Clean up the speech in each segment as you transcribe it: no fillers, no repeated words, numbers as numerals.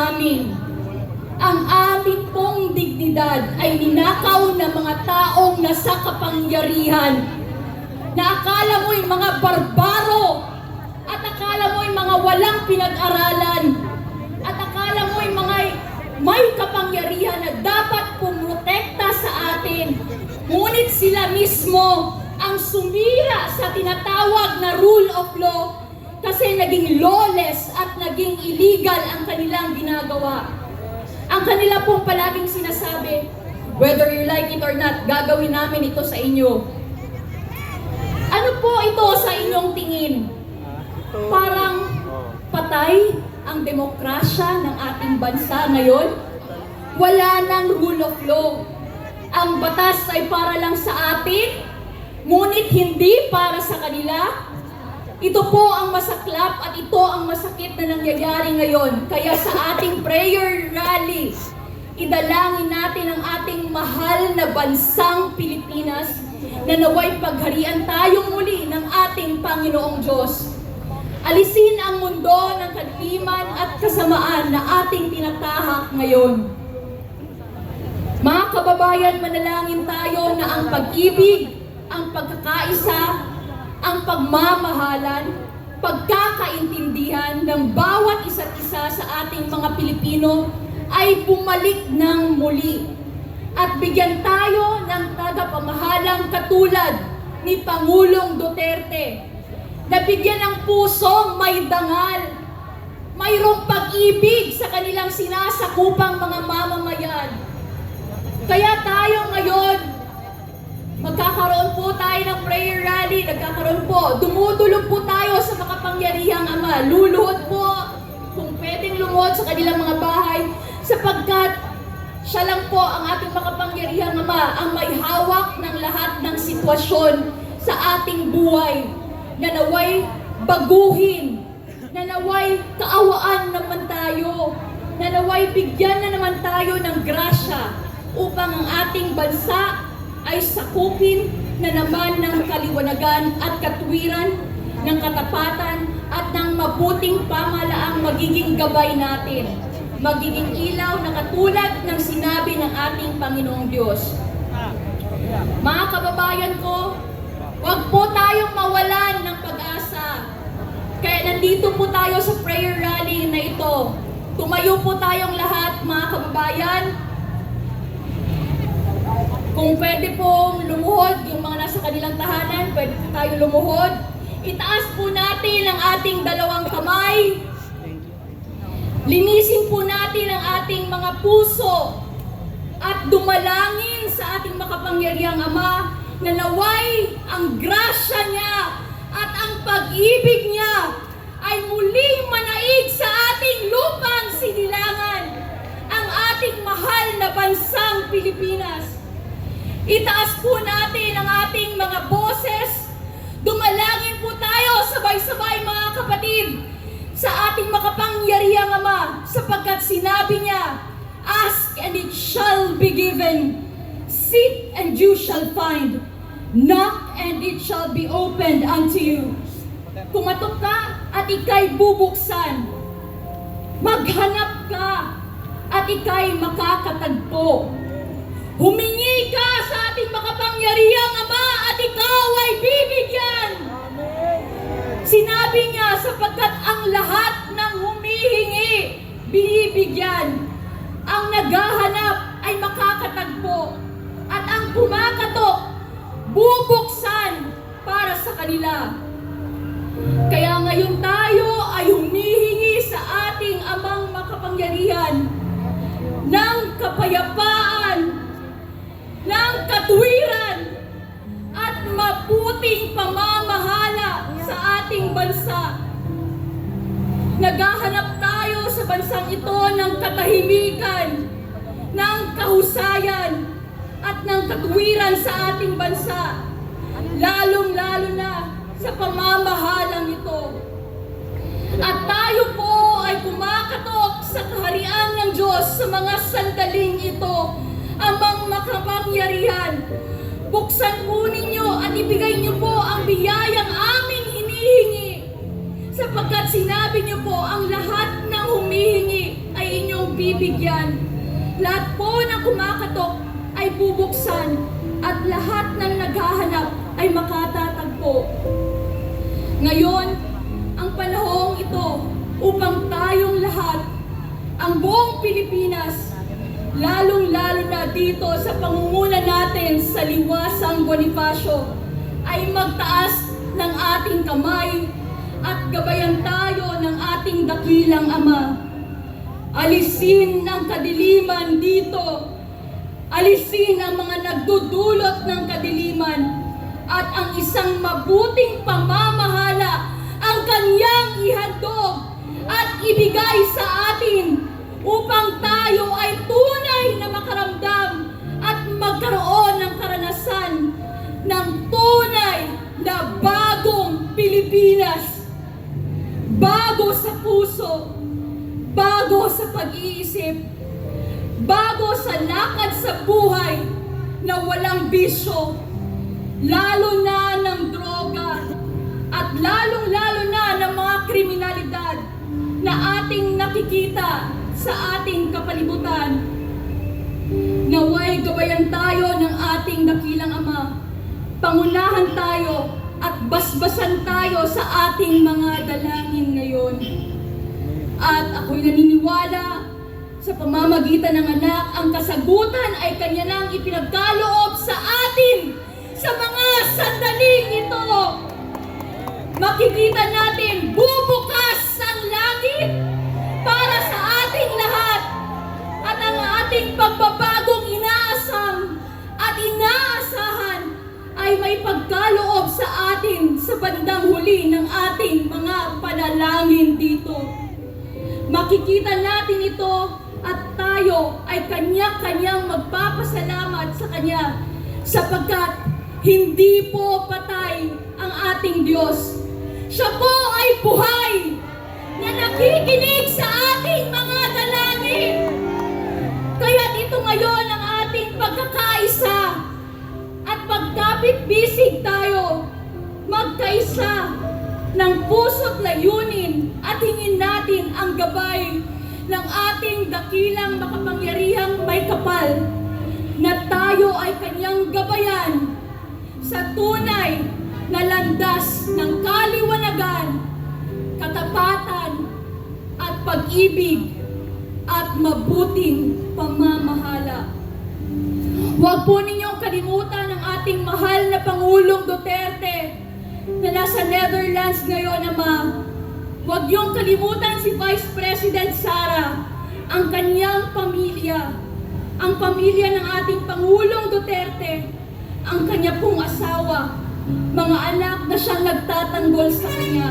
namin. Ang aming pong dignidad ay ninakaw ng mga taong nasa kapangyarihan na akala mo'y mga barbaro at akala mo'y mga walang pinag-aralan at akala mo'y mga may kapangyarihan na dapat pumutekta sa atin. Ngunit sila mismo ang sumira sa tinatawag na rule of law kasi naging lawless at naging illegal ang kanilang ginagawa. Ang kanila pong palaging sinasabi, whether you like it or not, gagawin namin ito sa inyo. Ano po ito sa inyong tingin? Parang patay ang demokrasya ng ating bansa ngayon? Wala nang rule of law. Ang batas ay para lang sa atin, ngunit hindi para sa kanila. Ito po ang masaklap at ito ang masakit na nangyayari ngayon. Kaya sa ating prayer rally, idalangin natin ang ating mahal na bansang Pilipinas na naway pagharian tayong muli ng ating Panginoong Diyos. Alisin ang mundo ng kadiliman at kasamaan na ating tinatahak ngayon. Mga kababayan, manalangin tayo na ang pag-ibig, ang pagkakaisa, ang pagmamahalan, pagkakaintindihan ng bawat isa't isa sa ating mga Pilipino ay bumalik ng muli. At bigyan tayo ng tagapamahalang katulad ni Pangulong Duterte na bigyan ng pusong may dangal, mayroong pag-ibig sa kanilang sinasakupang mga mamamayan. Kaya tayo ngayon, magkakaroon po tayo ng prayer rally, nagkakaroon po, dumudulog po tayo sa makapangyarihang Ama. Luluhod po, kung pwedeng lumuhod sa kanilang mga bahay, sapagkat siya lang po ang ating makapangyarihang Ama, ang may hawak ng lahat ng sitwasyon sa ating buhay, na naway baguhin, na naway kaawaan naman tayo, na naway bigyan na naman tayo ng grasya upang ang ating bansa ay sakupin na naman ng kaliwanagan at katuwiran, ng katapatan at ng mabuting pamalaang magiging gabay natin, magiging ilaw na katulad ng sinabi ng ating Panginoong Diyos. Mga kababayan ko, huwag po tayong mawalan ng pag-asa. Kaya nandito po tayo sa prayer rally na ito. Tumayo po tayong lahat, mga kababayan. Kung pwede pong lumuhod, yung mga nasa kanilang tahanan, pwede po tayo lumuhod. Itaas po natin ang ating dalawang kamay. Linisin po natin ang ating mga puso at dumalangin sa ating makapangyarihang Ama na naway ang grasya niya at ang pag-ibig niya ay muling manaig sa ating lupang sinilangan, ang ating mahal na bansang Pilipinas. Itaas po natin ang ating mga boses. Dumalangin po tayo sabay-sabay, mga kapatid, sa ating makapangyarihang Ama, sapagkat sinabi niya, ask and it shall be given, seek and you shall find, knock and it shall be opened unto you. Kumatok ka at ika'y bubuksan. Maghanap ka at ika'y makakatagpo. Humingi ka sa ating makapangyarihang Ama at ikaw ay bibigyan. Sinabi niya, sapagkat ang lahat ng humihingi, binibigyan. Ang naghahanap ay makakatagpo. At ang kumakatok, bubuksan para sa kanila. Kaya ngayon tayo ay humihingi sa ating Amang makapangyarihan ng kapayapaan, ng katuwiran, at mabuting pamamahala sa ating bansa. Naghahanap tayo sa bansang ito ng katahimikan, ng kahusayan, at ng katuwiran sa ating bansa, lalong-lalo na sa pamamahalang ito. At tayo po ay kumakatok sa kaharian ng Diyos sa mga sandaling ito. Amang makapangyarihan, buksan po ninyo at ibigay niyo po ang biyayang aming hinihingi, sapagkat sinabi niyo po ang lahat ng humihingi ay inyo bibigyan. Lahat po ng kumakatok ay bubuksan at lahat ng naghahanap ay makatatagpo. Ngayon, ang panahong ito upang tayong lahat, ang buong Pilipinas, lalong-lalo na dito sa pangunguna natin sa Liwasang Bonifacio, ay magtaas ng ating kamay at gabayan tayo ng ating dakilang Ama. Alisin ang kadiliman dito. Alisin ang mga nagdudulot ng kadiliman at ang isang mabuting pamamahala ang kanyang ihandog at ibigay sa atin upang tayo ay tunay na makaramdam at magkaroon ng karanasan ng tunay na bagong Pilipinas. Bago sa puso, bago sa pag-iisip, bago sa lakad sa buhay na walang bisyo, lalo na ng droga at lalong-lalo na ng mga kriminalidad na ating nakikita sa ating kapalibutan. Naway gabayan tayo ng ating dakilang Ama. Pangunahan tayo at basbasan tayo sa ating mga dalangin ngayon. At ako'y naniniwala sa pamamagitan ng anak, ang kasagutan ay kanya nang ipinagkaloob sa atin sa mga sandaling ito. Makikita natin bubukas ang langit para sa ating lahat at ang ating pagbabagong inaasam at inaasahan ay may pagkaloob sa atin sa bandang huli ng ating mga panalangin dito. Makikita natin ito at tayo ay kanya-kanyang magpapasalamat sa Kanya sapagkat hindi po patay ang ating Diyos. Siya po ay buhay na nakikinig sa ating mga dalangin. Kaya ito ngayon ang ating pagkakaisa at pagkapit-bisig tayo, magkaisa ng puso't layunin at hingin natin ang gabay ng ating dakilang makapangyarihang may kapal na tayo ay kanyang gabayan sa tunay na landas ng kaliwanagan, katapatan at pag-ibig at mabuting pamamahala. Huwag po ninyong kalimutan ang ating mahal na Pangulong Duterte na nasa Netherlands ngayon, Ama. Huwag niyong kalimutan si Vice President Sara, ang kanyang pamilya, ang pamilya ng ating Pangulong Duterte, ang kanya pong asawa, mga anak na siyang nagtatanggol sa kanya.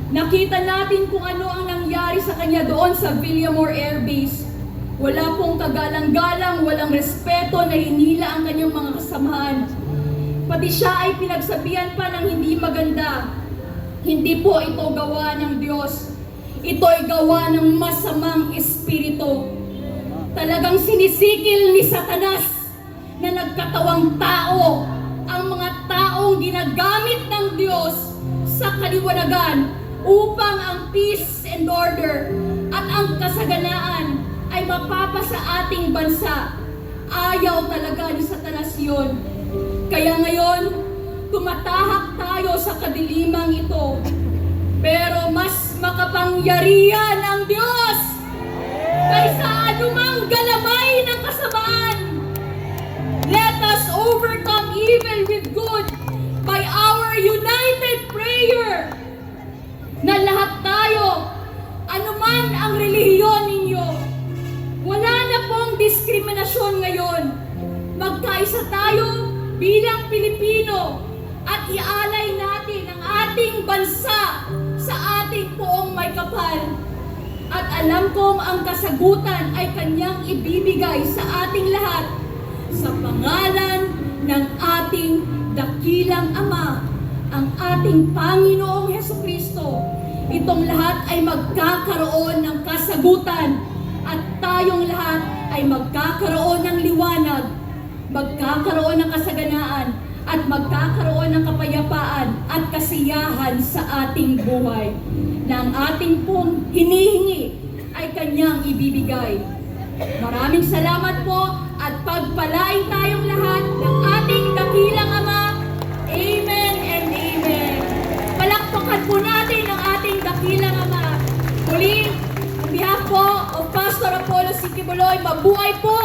Nakita natin kung ano ang nangyari sa kanya doon sa Villamor Air Base. Wala pong kagalang-galang, walang respeto na hinila ang kanyang mga kasamahan. Pati siya ay pinagsabihan pa ng hindi maganda. Hindi po ito gawa ng Diyos. Ito ay gawa ng masamang espiritu. Talagang sinisikil ni Satanas na nagkatawang tao ang mga taong ginagamit ng Diyos sa kaliwanagan upang ang peace and order at ang kasaganaan ay mapapa sa ating bansa. Ayaw talaga ni Satanas yun. Kaya ngayon, tumatahak tayo sa kadilimang ito. Pero mas makapangyarihan ang Diyos kaysa anumang galamay ng kasamaan. Let us overcome evil with good by our united prayer. Na lahat tayo, anuman ang relihiyon ninyo, wala na pong diskriminasyon ngayon. Magkaisa tayo bilang Pilipino at ialay natin ang ating bansa sa ating poong may kapal. At alam kong ang kasagutan ay kanyang ibibigay sa ating lahat sa pangalan ng ating dakilang Ama, ang ating Panginoong Hesukristo. Itong lahat ay magkakaroon ng kasagutan at tayong lahat ay magkakaroon ng liwanag, magkakaroon ng kasaganaan, at magkakaroon ng kapayapaan at kasiyahan sa ating buhay. Na ang ating pong hinihingi ay kanyang ibibigay. Maraming salamat po at pagpalain tayong lahat ng ating dakilang Ama. Amen and amen. Palakpakan po natin ang ating dakilang Ama. Muli, on behalf po of Pastor Apollo Sikibuloy, mabuhay po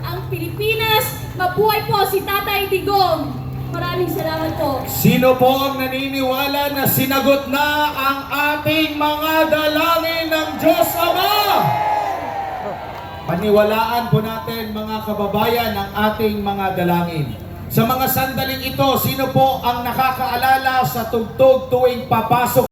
ang Pilipinas, mabuhay po si Tatay Digong. Maraming salamat po. Sino po ang naniniwala na sinagot na ang ating mga dalangin ng Diyos Ama? Paniwalaan po natin mga kababayan ang ating mga dalangin. Sa mga sandaling ito, sino po ang nakakaalala sa tugtog tuwing papasok